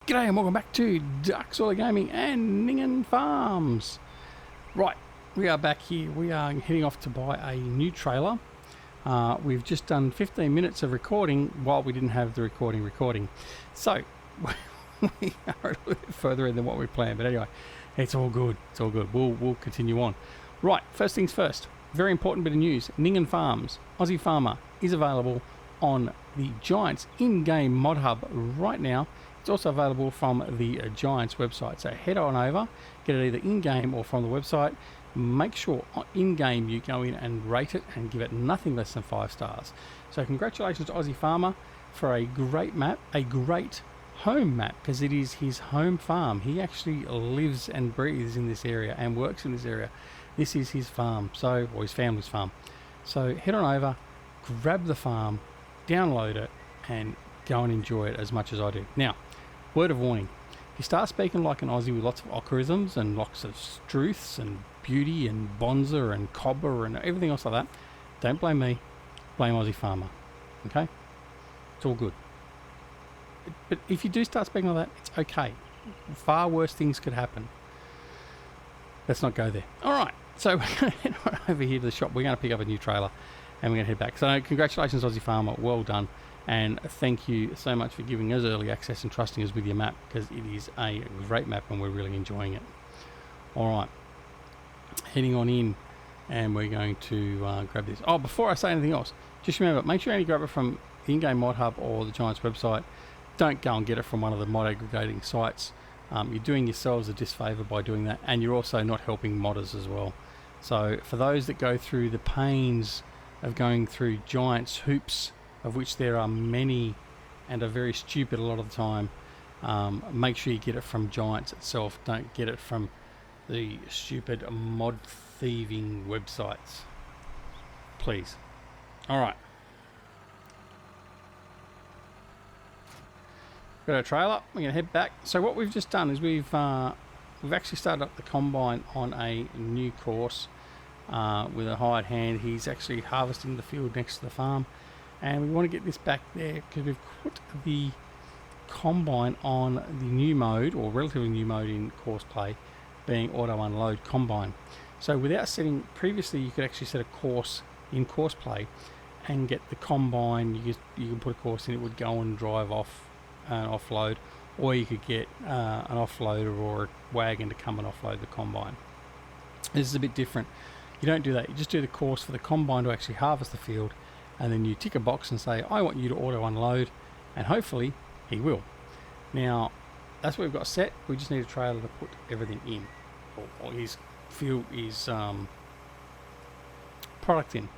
G'day and welcome back to Dark Solar Gaming and Ninghan Farms. Right, we are back here. We are heading off to buy a new trailer. We've just done 15 minutes of recording while we didn't have the recording. So, we are a little bit further in than what we planned. But anyway, it's all good. It's all good. We'll continue on. Right, first things first. Very important bit of news. Ninghan Farms, Aussie Farmer, is available on the Giants in-game mod hub right now. It's also available from the Giants website. So head on over, get it either in-game or from the website. Make sure in-game you go in and rate it and give it nothing less than 5 stars. So congratulations to Aussie Farmer for a great map, a great home map, because it is his home farm. He actually lives and breathes in this area and works in this area. This is his farm, or his family's farm. So head on over, grab the farm, download it, and go and enjoy it as much as I do. Now, word of warning, if you start speaking like an Aussie with lots of ocharisms and lots of struths and beauty and bonza and cobber and everything else like that, don't blame me, blame Aussie Farmer, okay? It's all good. But if you do start speaking like that, it's okay. Far worse things could happen. Let's not go there. All right, so we're going to head right over here to the shop. We're going to pick up a new trailer and we're going to head back. So congratulations, Aussie Farmer, well done. And thank you so much for giving us early access and trusting us with your map, because it is a great map and we're really enjoying it. Alright, heading on in, and we're going to grab this. Oh, before I say anything else, just remember, make sure you only grab it from the in-game mod hub or the Giants website. Don't go and get it from one of the mod aggregating sites. You're doing yourselves a disfavour by doing that, and you're also not helping modders as well. So for those that go through the pains of going through Giants hoops, of which there are many and are very stupid a lot of the time, make sure you get it from Giants itself. Don't get it from the stupid mod thieving websites, please. Alright, got our trailer, we're going to head back. So what we've just done is we've actually started up the combine on a new course with a hired hand. He's actually harvesting the field next to the farm, and we want to get this back there because we've put the combine on the new mode, or relatively new mode in course play, being auto unload combine. So without setting, previously you could actually set a course in course play and get the combine. You can put a course in, it would go and drive off and offload, or you could get an offloader or a wagon to come and offload the combine. This is a bit different. You don't do that. You just do the course for the combine to actually harvest the field, and then you tick a box and say, I want you to auto unload, and hopefully he will. Now that's what we've got set. We just need a trailer to put everything in, or his field, his product in.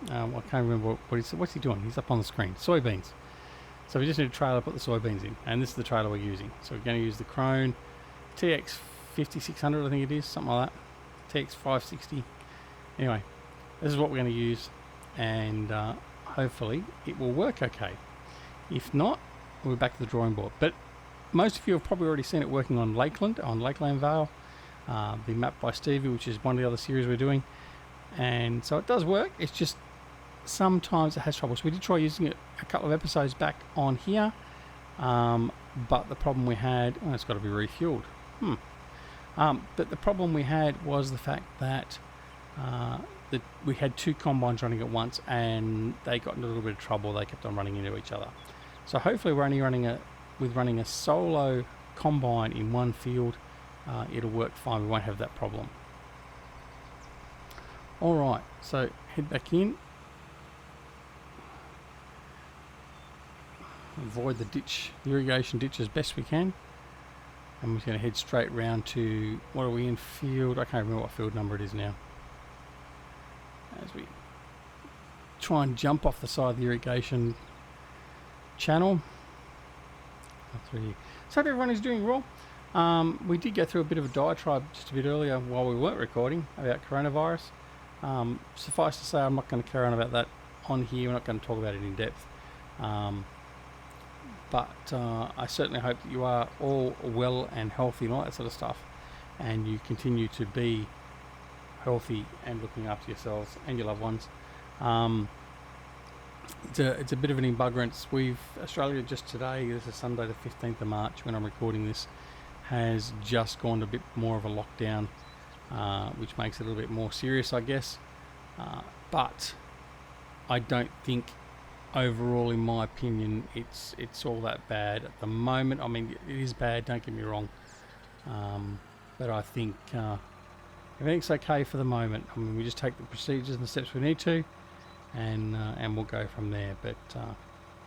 I can't remember what's he doing. He's up on the screen. Soybeans. So we just need a trailer to put the soybeans in, and this is the trailer we're using. So we're going to use the Krone TX 5600, I think it is, something like that. TX 560. Anyway, this is what we're going to use, and hopefully it will work okay. If not, we're back to the drawing board. But most of you have probably already seen it working on Lakeland, on Lakeland Vale, the map by Stevie, which is one of the other series we're doing. And so it does work, it's just sometimes it has trouble. So we did try using it a couple of episodes back on here, but the problem we had, it's got to be refueled. But the problem we had was the fact that we had 2 combines running at once, and they got into a little bit of trouble. They kept on running into each other. So hopefully we're only running a solo combine in one field, it'll work fine. We won't have that problem. Alright, so head back in. Avoid the irrigation ditch as best we can. And we're going to head straight round to, what are we in, field? I can't remember what field number it is now. As we try and jump off the side of the irrigation channel. So hope everyone is doing well. We did go through a bit of a diatribe just a bit earlier while we weren't recording about coronavirus. Suffice to say, I'm not going to carry on about that on here. We're not going to talk about it in depth. But I certainly hope that you are all well and healthy and all that sort of stuff, and you continue to be healthy and looking after yourselves and your loved ones. it's a bit of an embuggerance. Australia just today, this is Sunday the 15th of March when I'm recording this, has just gone to a bit more of a lockdown, which makes it a little bit more serious, I guess. But I don't think overall, in my opinion, it's all that bad at the moment. I mean, it is bad, don't get me wrong, but I think everything's okay for the moment. I mean, we just take the procedures and the steps we need to, and we'll go from there. But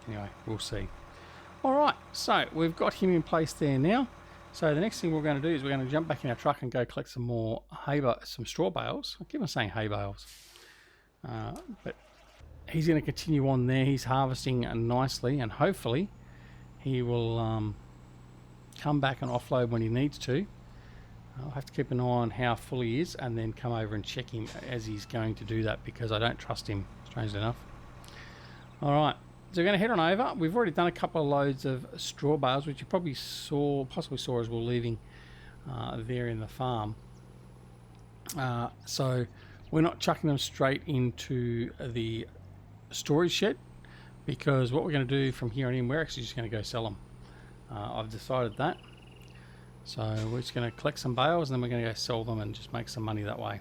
anyway, we'll see. All right, so we've got him in place there now. So the next thing we're going to do is we're going to jump back in our truck and go collect some more some straw bales. I keep on saying hay bales, but he's going to continue on there. He's harvesting nicely, and hopefully he will come back and offload when he needs to. I'll have to keep an eye on how full he is and then come over and check him as he's going to do that, because I don't trust him, strangely enough. All right, so we're going to head on over. We've already done a couple of loads of straw bales, which you possibly saw as we're leaving there in the farm. So we're not chucking them straight into the storage shed, because what we're going to do from here on in, we're actually just going to go sell them. I've decided that. So we're just going to collect some bales and then we're going to go sell them and just make some money that way.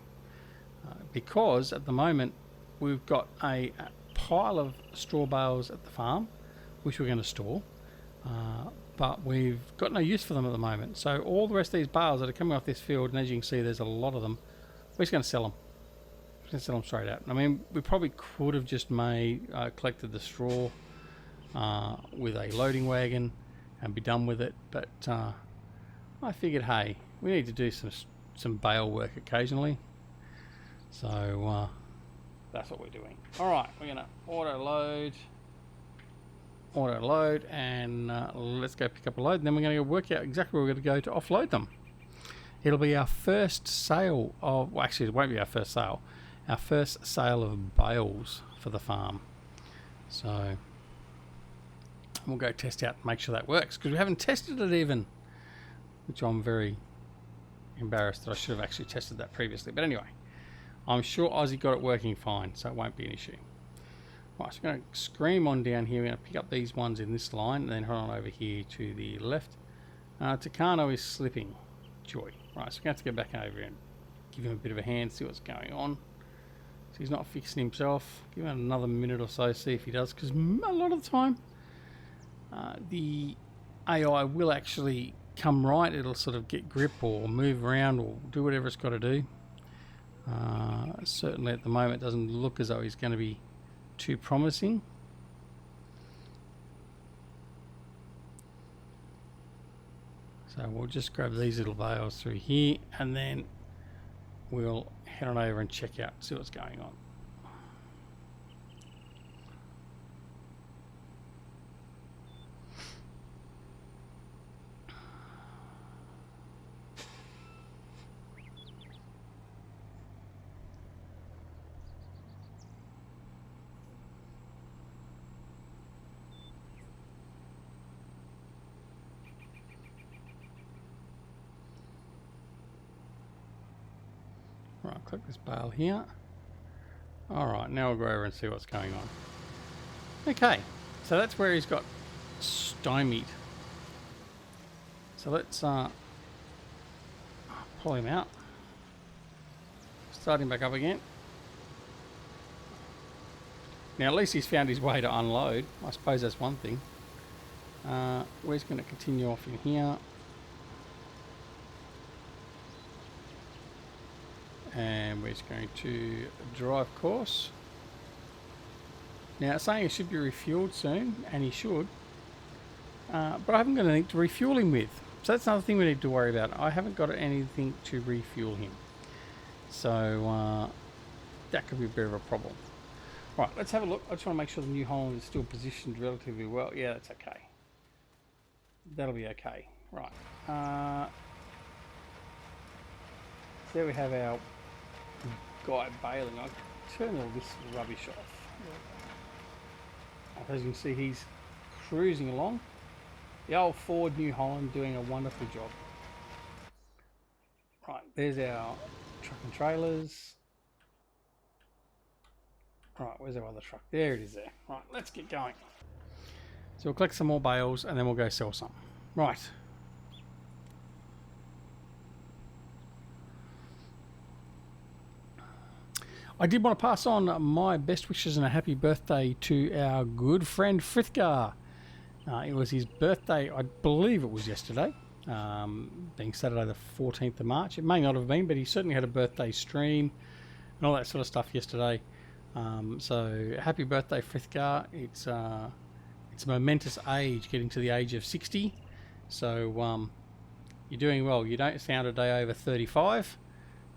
Because at the moment we've got a pile of straw bales at the farm, which we're going to store, but we've got no use for them at the moment. So all the rest of these bales that are coming off this field, and as you can see there's a lot of them, we're just going to sell them. We're going to sell them straight out. I mean, we probably could have just collected the straw with a loading wagon and be done with it, but I figured, hey, we need to do some bale work occasionally, so that's what we're doing. All right, we're gonna auto load, and let's go pick up a load, and then we're gonna go work out exactly where we're gonna go to offload them. It'll be our first sale of, well, actually it won't be our first sale, our first sale of bales for the farm. So we'll go test out and make sure that works, because we haven't tested it even, which I'm very embarrassed that I should have actually tested that previously. But anyway, I'm sure Ozzy got it working fine, so it won't be an issue. Right, so I'm going to scream on down here. We're going to pick up these ones in this line, and then head on over here to the left. Takano is slipping. Joy. Right, so we're going to have to go back over and give him a bit of a hand, see what's going on. So he's not fixing himself. Give him another minute or so, see if he does, because a lot of the time the AI will actually come right. It'll sort of get grip or move around or do whatever it's got to do. Certainly at the moment it doesn't look as though he's going to be too promising. So we'll just grab these little bales through here, and then we'll head on over and check out, see what's going on. Right, click this bale here. Alright, now we'll go over and see what's going on. Okay, so that's where he's got stymied. So let's pull him out. Start him back up again. Now at least he's found his way to unload. I suppose that's one thing. We're just going to continue off in here. And we're just going to drive course. Now it's saying he should be refueled soon, and he should. But I haven't got anything to refuel him with. So that's another thing we need to worry about. I haven't got anything to refuel him. So that could be a bit of a problem. Right, let's have a look. I just want to make sure the New Holland is still positioned relatively well. Yeah, that's okay. That'll be okay. Right. There we have our guy bailing. I'll turn all this rubbish off. As you can see, he's cruising along. The old Ford New Holland doing a wonderful job. Right, there's our truck and trailers. Right, where's our other truck? There it is there. Right, let's get going. So we'll collect some more bales and then we'll go sell some. Right. I did want to pass on my best wishes and a happy birthday to our good friend Frithgar. It was his birthday, I believe it was yesterday, being Saturday the 14th of March. It may not have been, but he certainly had a birthday stream and all that sort of stuff yesterday. So happy birthday, Frithgar. It's a momentous age, getting to the age of 60. So you're doing well. You don't sound a day over 35,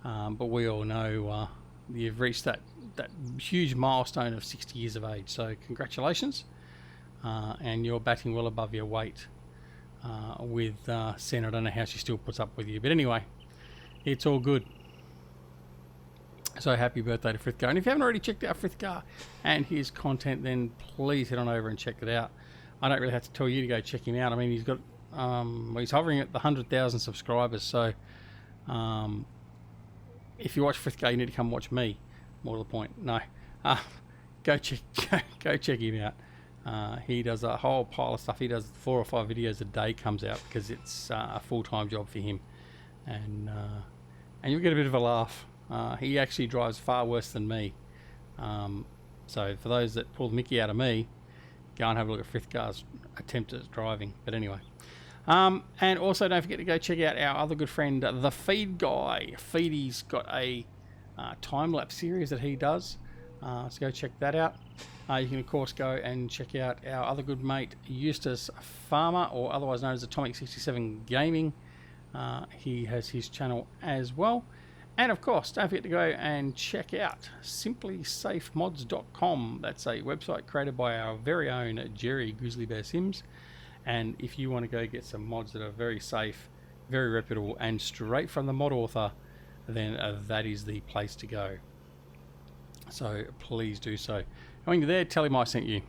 but we all know you've reached that huge milestone of 60 years of age. So congratulations. And you're batting well above your weight with Sen. I don't know how she still puts up with you. But anyway, it's all good. So happy birthday to Frithgar. And if you haven't already checked out Frithgar and his content, then please head on over and check it out. I don't really have to tell you to go check him out. I mean, he's got he's hovering at the 100,000 subscribers. So if you watch Frithgar, you need to come watch me. More to the point. No. Go check him out. He does a whole pile of stuff. He does 4 or 5 videos a day comes out because it's a full-time job for him. And you'll get a bit of a laugh. He actually drives far worse than me. So for those that pull the mickey out of me, go and have a look at Frithgar's attempt at driving. But anyway. And also don't forget to go check out our other good friend, The Feed Guy. Feedy's got a time-lapse series that he does. So go check that out. You can of course go and check out our other good mate Eustace Farmer, or otherwise known as Atomic 67 Gaming. He has his channel as well. And of course, don't forget to go and check out simplysafemods.com. That's a website created by our very own Jerry GrizzlyBearSims. And if you want to go get some mods that are very safe, very reputable, and straight from the mod author, then that is the place to go. So please do so. When you're there, tell him I sent you.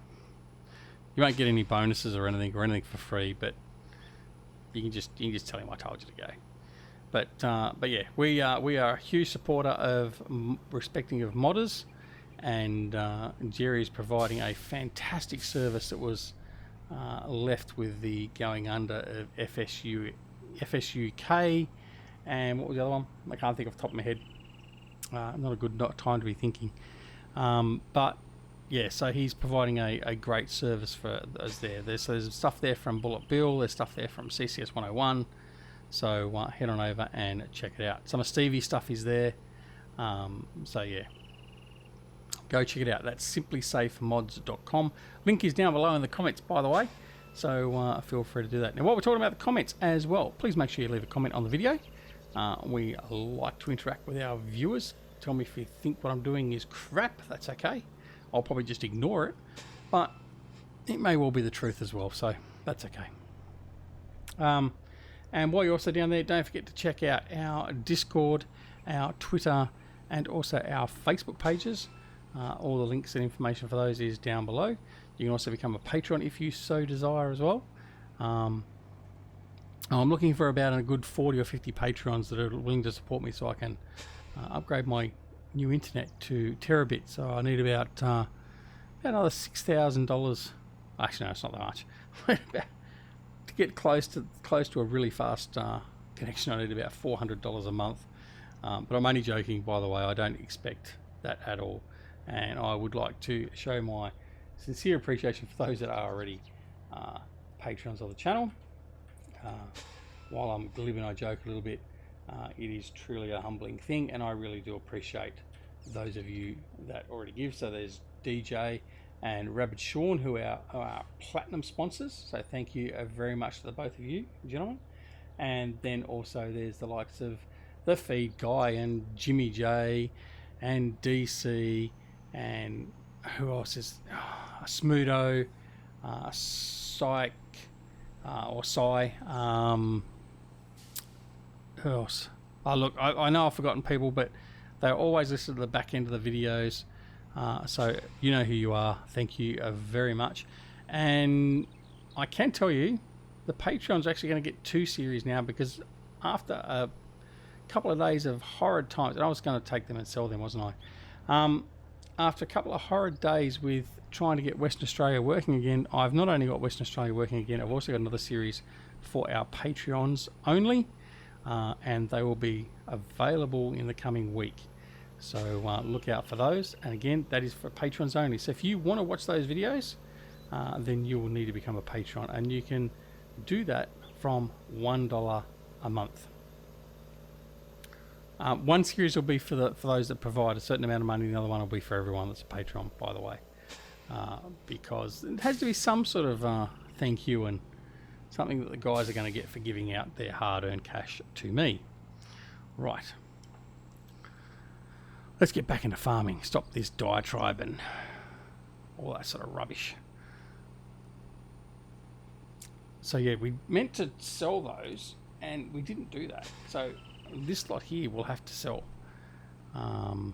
You won't get any bonuses or anything for free, but you can just tell him I told you to go. But yeah, we are a huge supporter of respecting of modders, and Jerry is providing a fantastic service that was left with the going under of FSUK, and what was the other one? I can't think off the top of my head. Not a good time to be thinking. But yeah, so he's providing a great service for us there. There's stuff there from Bullet Bill, there's stuff there from CCS 101. So head on over and check it out. Some of Stevie's stuff is there. So yeah, go check it out. That's simplysafemods.com. Link is down below in the comments, by the way. So feel free to do that. Now, while we're talking about the comments as well, please make sure you leave a comment on the video. We like to interact with our viewers. Tell me if you think what I'm doing is crap. That's okay. I'll probably just ignore it. But it may well be the truth as well. So that's okay. And while you're also down there, don't forget to check out our Discord, our Twitter, and also our Facebook pages. All the links and information for those is down below. You can also become a patron if you so desire as well. I'm looking for about a good 40 or 50 patrons that are willing to support me so I can upgrade my new internet to terabit. So I need about another $6,000. Actually, no, it's not that much. To get close to a really fast connection, I need about $400 a month. But I'm only joking, by the way. I don't expect that at all. And I would like to show my sincere appreciation for those that are already patrons of the channel. While I'm glib and I joke a little bit, it is truly a humbling thing, and I really do appreciate those of you that already give. So there's DJ and Rabbit Sean, who are our platinum sponsors. So thank you very much to the both of you, gentlemen. And then also there's the likes of The Feed Guy and Jimmy J and DC, and who else is Smootho, Psych, or Psy. Who else? Oh, look, I know I've forgotten people, but they always listen to the back end of the videos. So you know who you are. Thank you very much. And I can tell you, the Patreon's actually going to get 2 series now, because after a couple of days of horrid times, and I was going to take them and sell them, wasn't I? after a couple of horrid days with trying to get Western Australia working again, I've not only got Western Australia working again, I've also got another series for our Patreons only, and they will be available in the coming week. So look out for those. And again, that is for patrons only. So if you want to watch those videos, then you will need to become a patron, and you can do that from $1 a month. One series will be for those that provide a certain amount of money. The other one will be for everyone that's a patron, by the way, because it has to be some sort of thank you and something that the guys are going to get for giving out their hard-earned cash to me. Right. Let's get back into farming. Stop this diatribe and all that sort of rubbish. So yeah, we meant to sell those, and we didn't do that. So this lot here we'll have to sell. I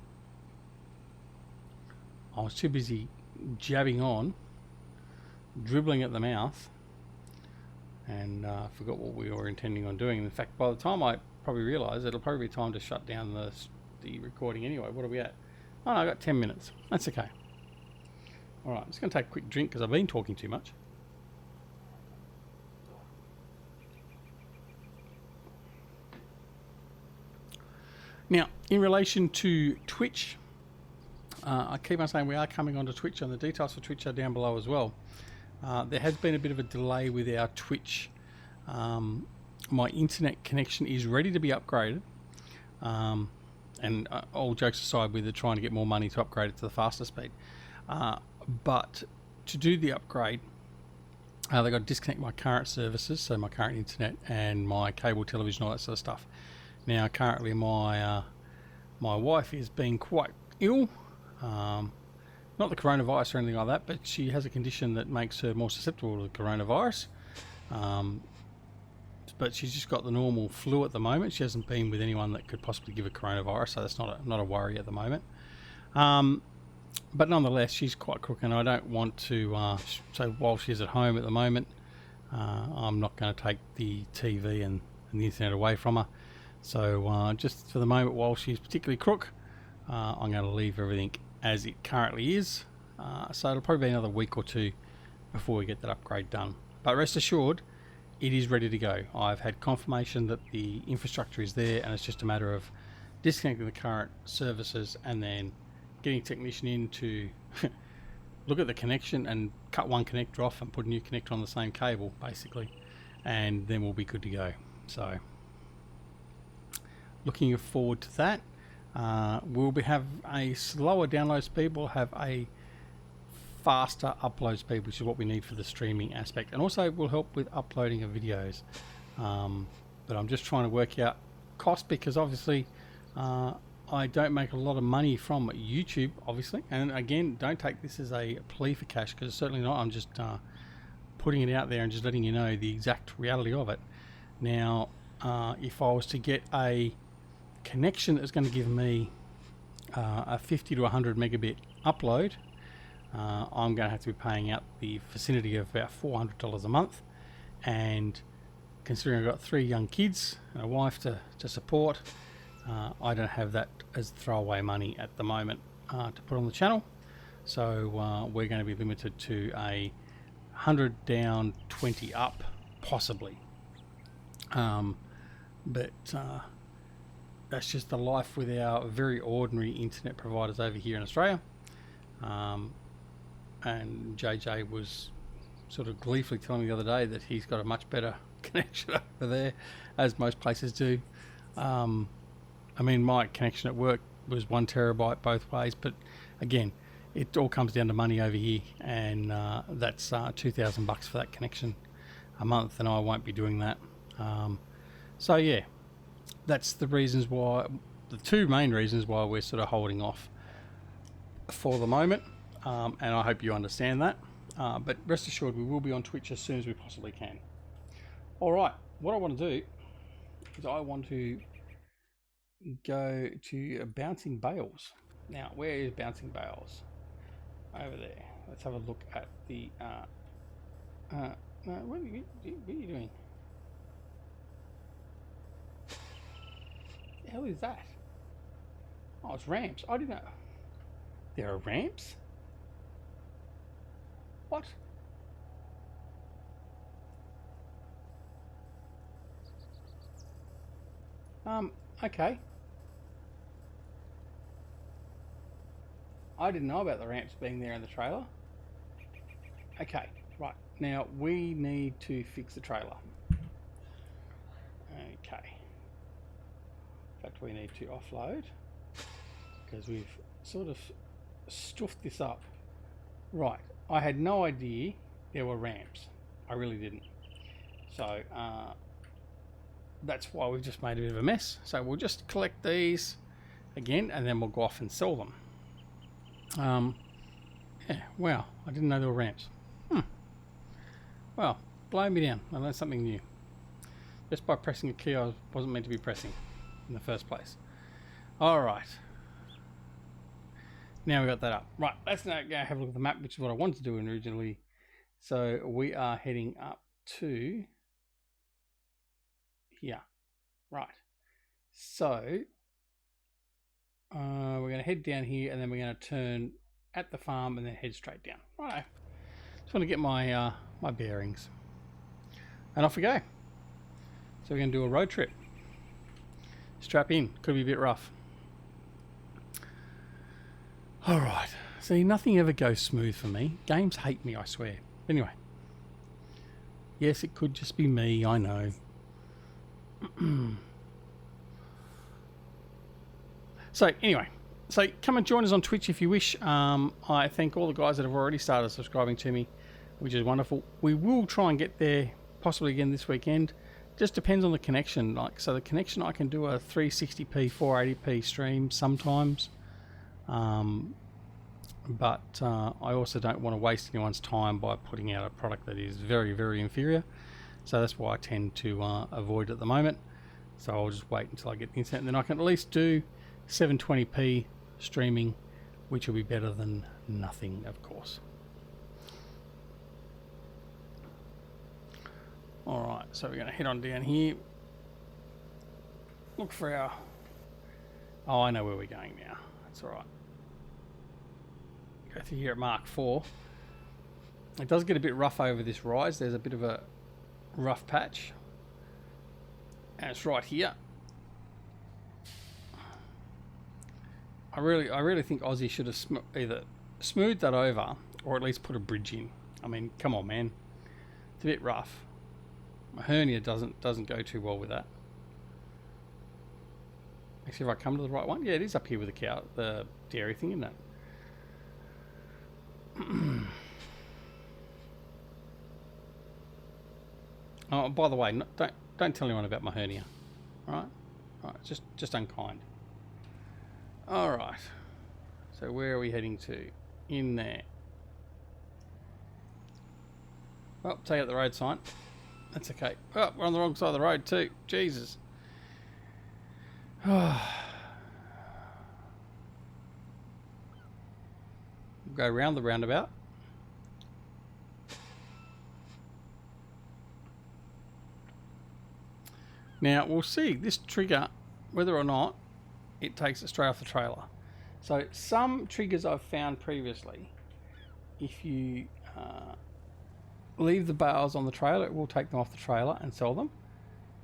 was too busy jabbing on, dribbling at the mouth, and forgot what we were intending on doing. In fact, by the time I probably realised, it'll probably be time to shut down the recording anyway. What are we at? Oh no, I got 10 minutes. That's okay. Alright, I'm just going to take a quick drink because I've been talking too much. Now, in relation to Twitch, I keep on saying we are coming onto Twitch, and the details for Twitch are down below as well. There has been a bit of a delay with our Twitch. My internet connection is ready to be upgraded. And all jokes aside, we're trying to get more money to upgrade it to the faster speed. But to do the upgrade, they've got to disconnect my current services, so my current internet and my cable television, all that sort of stuff. Now, currently, my wife is being quite ill. Not the coronavirus or anything like that, but she has a condition that makes her more susceptible to the coronavirus. But she's just got the normal flu at the moment. She hasn't been with anyone that could possibly give her coronavirus, so that's not a worry at the moment. But nonetheless, she's quite crook, and I don't want to. So while she's at home at the moment, I'm not going to take the TV and the internet away from her. So just for the moment, while she's particularly crook, I'm going to leave everything as it currently is. So it'll probably be another week or two before we get that upgrade done. But rest assured, it is ready to go. I've had confirmation that the infrastructure is there, and it's just a matter of disconnecting the current services and then getting a technician in to look at the connection and cut one connector off and put a new connector on the same cable, basically, and then we'll be good to go. So looking forward to that. We'll have a slower download speed. We'll have a faster upload speed, which is what we need for the streaming aspect, and also will help with uploading of videos. But I'm just trying to work out cost, because obviously I don't make a lot of money from YouTube, obviously. And again, don't take this as a plea for cash, because it's certainly not. I'm just putting it out there and just letting you know the exact reality of it. Now, if I was to get a connection that's going to give me a 50 to 100 megabit upload, I'm going to have to be paying out the vicinity of about $400 a month. And considering I've got 3 young kids and a wife to support, I don't have that as throwaway money at the moment to put on the channel. So we're going to be limited to a 100 down, 20 up, possibly. But that's just the life with our very ordinary internet providers over here in Australia. And JJ was sort of gleefully telling me the other day that he's got a much better connection over there, as most places do. I mean, my connection at work was 1 terabyte both ways, but again, it all comes down to money over here, and that's $2,000 for that connection a month, and I won't be doing that. So yeah, that's the reasons why, the 2 main reasons why we're sort of holding off for the moment, and I hope you understand that. But rest assured, we will be on Twitch as soon as we possibly can. Alright, what I want to do is I want to go to Bouncing Bales. Now, where is Bouncing Bales? Over there. Let's have a look at the no, what are you doing? The hell is that? Oh, it's ramps. I didn't know. There are ramps? What? Okay. I didn't know about the ramps being there in the trailer. Okay, right. Now we need to fix the trailer. Okay. In fact, we need to offload because we've sort of stuffed this up. Right. I had no idea there were ramps. I really didn't. So that's why we've just made a bit of a mess. So we'll just collect these again and then we'll go off and sell them. Yeah, wow, I didn't know there were ramps. Well, blow me down. I learned something new. Just by pressing a key I wasn't meant to be pressing in the first place. Alright. Now we got that up. Right, let's now go have a look at the map, which is what I wanted to do originally. So we are heading up to here. Right. So we're going to head down here and then we're going to turn at the farm and then head straight down. Right. Just want to get my my bearings. And off we go. So we're going to do a road trip. Strap in. Could be a bit rough. Alright. See, nothing ever goes smooth for me. Games hate me, I swear. Anyway. Yes, it could just be me, I know. So, anyway. So, come and join us on Twitch if you wish. I thank all the guys that have already started subscribing to me, which is wonderful. We will try and get there possibly again this weekend. Just depends on the connection. So the connection, I can do a 360p 480p stream sometimes, but I also don't want to waste anyone's time by putting out a product that is very, very inferior. So that's why I tend to avoid it at the moment. So I'll just wait until I get the internet, and then I can at least do 720p streaming, which will be better than nothing, of course. Alright, so we're going to head on down here. Look for our... Oh, I know where we're going now. That's alright. Go through here at Mark 4. It does get a bit rough over this rise. There's a bit of a rough patch. And it's right here. I really think Aussie should have either smoothed that over or at least put a bridge in. I mean, come on, man. It's a bit rough. My hernia doesn't go too well with that. Actually, if I come to the right one, yeah, it is up here with the cow, the dairy thing, isn't it? Oh, by the way, don't tell anyone about my hernia. All right, all right, just unkind. All right. So where are we heading to? In there. Well, take out the road sign. That's okay. Oh, we're on the wrong side of the road too. Jesus. Go round the roundabout. Now we'll see this trigger, whether or not it takes it straight off the trailer. So some triggers I've found previously, if you leave the bales on the trailer, it will take them off the trailer and sell them.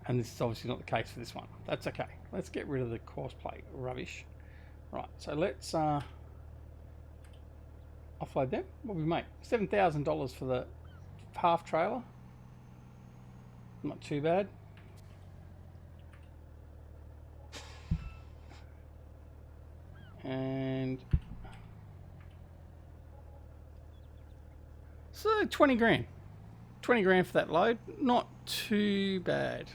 And this is obviously not the case for this one. That's okay. Let's get rid of the course plate rubbish. Right, so let's offload them. What we make? $7,000 for the half trailer. Not too bad. And so 20 grand. 20 grand for that load. Not too bad.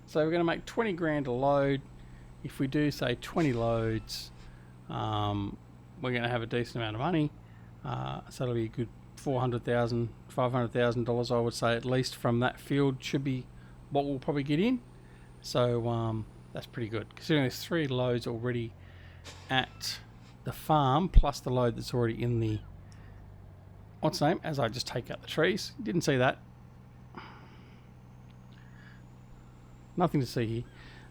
So we're going to make 20 grand a load. If we do say 20 loads, we're going to have a decent amount of money. So it'll be a good $400,000, $500,000, I would say, at least from that field should be what we'll probably get in. So that's pretty good, considering there's 3 loads already at the farm, plus the load that's already in the what's the name, as I just take out the trees. Didn't see that. Nothing to see here.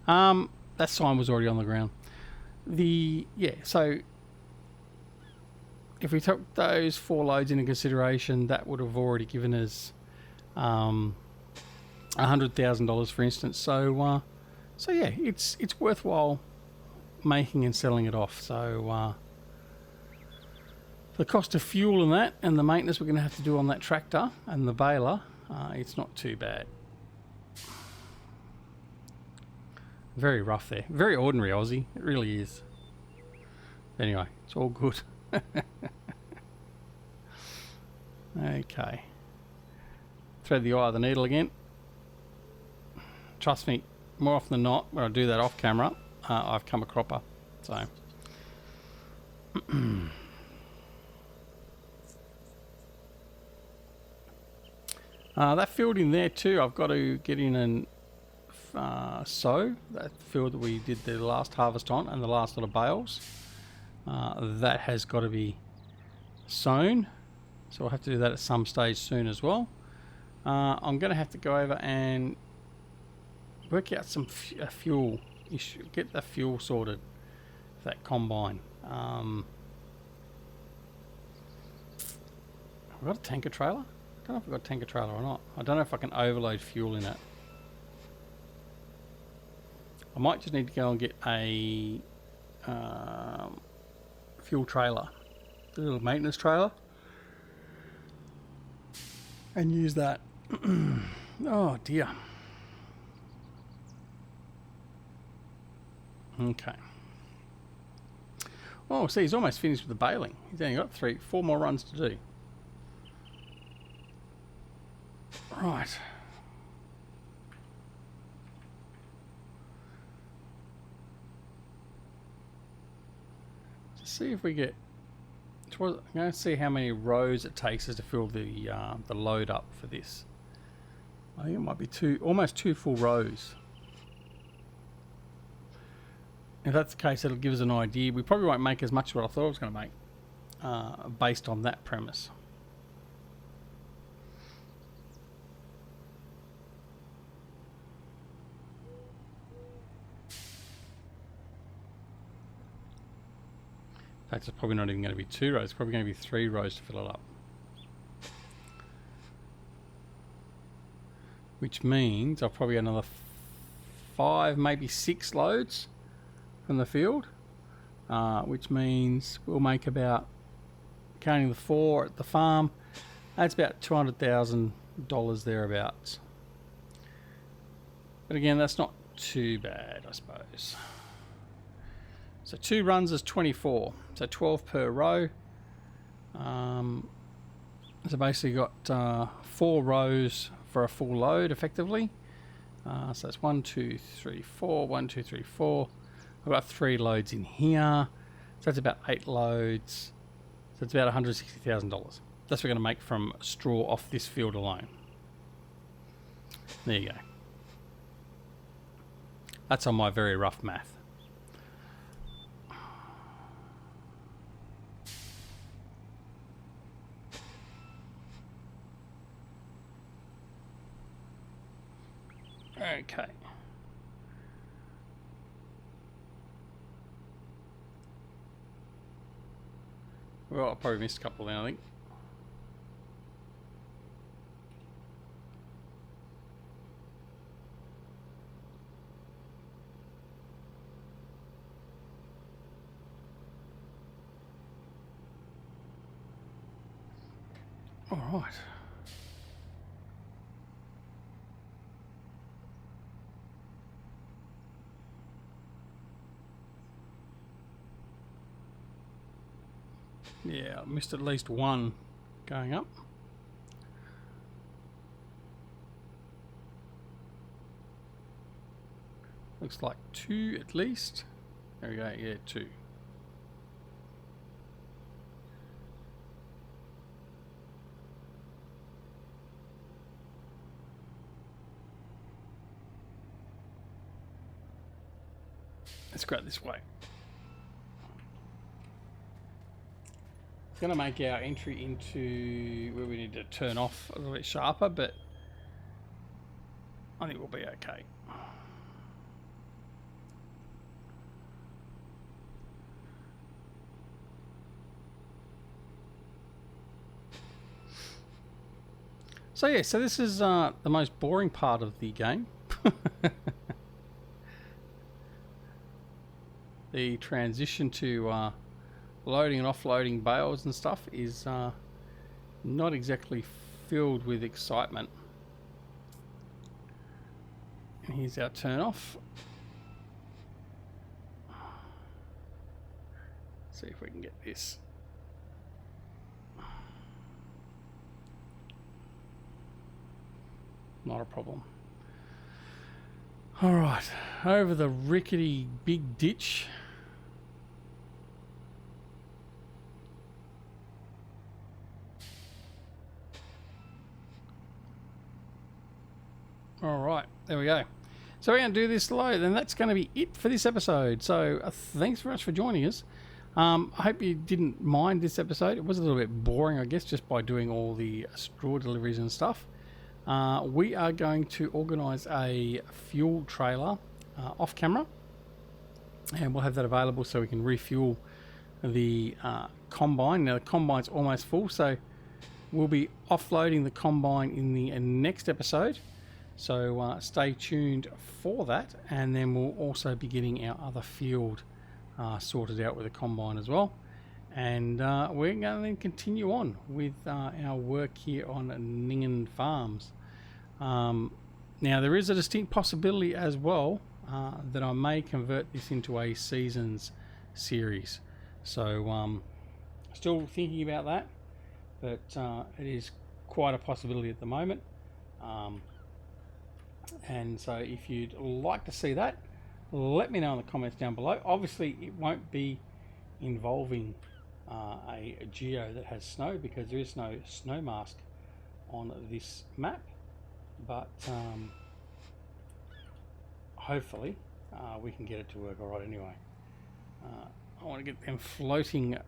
That sign was already on the ground. So if we took those 4 loads into consideration, that would have already given us $100,000, for instance. So yeah, it's worthwhile making and selling it off. So the cost of fuel and that, and the maintenance we're going to have to do on that tractor and the baler, it's not too bad. Very rough there. Very ordinary Aussie. It really is. Anyway, it's all good. Okay. Thread the eye of the needle again. Trust me, more often than not, when I do that off camera, I've come a cropper. So. That field in there too, I've got to get in and sow. That field that we did the last harvest on and the last lot of bales. That has got to be sown. So I'll have to do that at some stage soon as well. I'm going to have to go over and work out some fuel issue. Get the fuel sorted for that combine. I've got a tanker trailer. I don't know if I've got a tanker trailer or not. I don't know if I can overload fuel in it. I might just need to go and get a fuel trailer, a little maintenance trailer, and use that. Oh dear. Okay. Oh, see, he's almost finished with the baling. He's only got 4 more runs to do. Right. Let's see if we get. I'm going to see how many rows it takes us to fill the load up for this. I think it might be almost 2 full rows. If that's the case, it'll give us an idea. We probably won't make as much as what I thought I was going to make, based on that premise. In fact, it's probably not even going to be 2 rows. It's probably going to be 3 rows to fill it up. Which means I'll probably get another 5, maybe 6 loads from the field. Which means we'll make about, counting the 4 at the farm, that's about $200,000 thereabouts. But again, that's not too bad, I suppose. So 2 runs is 24, so 12 per row. So basically got 4 rows for a full load effectively. So that's 1, 2, 3, 4, 1, 2, 3, 4. I've got 3 loads in here. So that's about 8 loads. So it's about $160,000. That's what we're going to make from straw off this field alone. There you go. That's on my very rough math. Okay. Well, I probably missed a couple now, I think. All right. Yeah, I missed at least 1 going up. Looks like 2 at least. There we go, yeah, 2. Let's grab this way. It's going to make our entry into where we need to turn off a little bit sharper, but I think we'll be okay. So yeah, so this is the most boring part of the game. The transition to loading and offloading bales and stuff is not exactly filled with excitement. And here's our turn off. See if we can get this. Not a problem. All right, over the rickety big ditch. All right, there we go. So we're going to do this load, and that's going to be it for this episode. So thanks very much for joining us. I hope you didn't mind this episode. It was a little bit boring, I guess, just by doing all the straw deliveries and stuff. We are going to organise a fuel trailer off camera, and we'll have that available so we can refuel the combine. Now the combine's almost full, so we'll be offloading the combine in the next episode. So stay tuned for that, and then we'll also be getting our other field sorted out with the combine as well. And we're going to then continue on with our work here on Ninghan Farms. Now there is a distinct possibility as well that I may convert this into a seasons series. So still thinking about that, but it is quite a possibility at the moment. And so if you'd like to see that, let me know in the comments down below. Obviously it won't be involving a geo that has snow, because there is no snow mask on this map, but hopefully we can get it to work all right anyway. I want to get them floating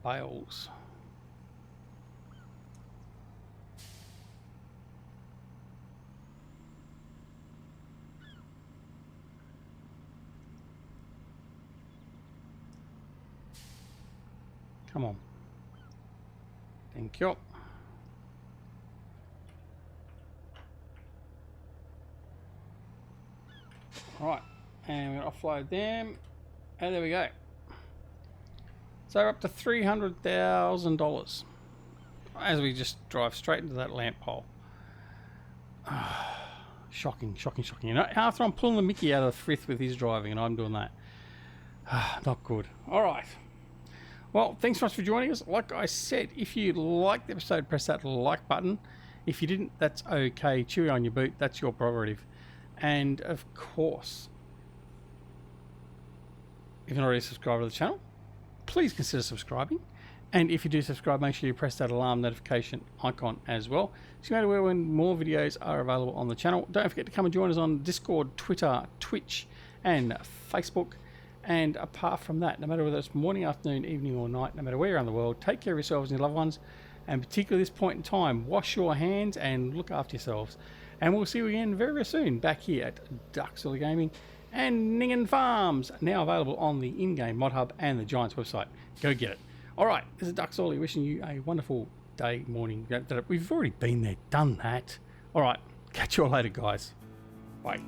bales. Come on. Thank you. Right, and we're going to offload them, and there we go. So we're up to $300,000 as we just drive straight into that lamp pole. Shocking, shocking, shocking. You know, after I'm pulling the Mickey out of the frith with his driving, and I'm doing that. Not good. All right. Well, thanks so much for joining us. Like I said, if you liked the episode, press that like button. If you didn't, that's okay. Chewy on your boot. That's your prerogative. And of course, if you're not already subscribed to the channel, please consider subscribing. And if you do subscribe, make sure you press that alarm notification icon as well, so you know where when more videos are available on the channel. Don't forget to come and join us on Discord, Twitter, Twitch, and Facebook. And apart from that, no matter whether it's morning, afternoon, evening, or night, no matter where you're around the world, take care of yourselves and your loved ones. And particularly at this point in time, wash your hands and look after yourselves. And we'll see you again very, very soon back here at Duxley Gaming and Ninghan Farms, now available on the in-game mod hub and the Giants website. Go get it. All right, this is Duxley wishing you a wonderful day, morning. We've already been there, done that. All right, catch you all later, guys. Bye.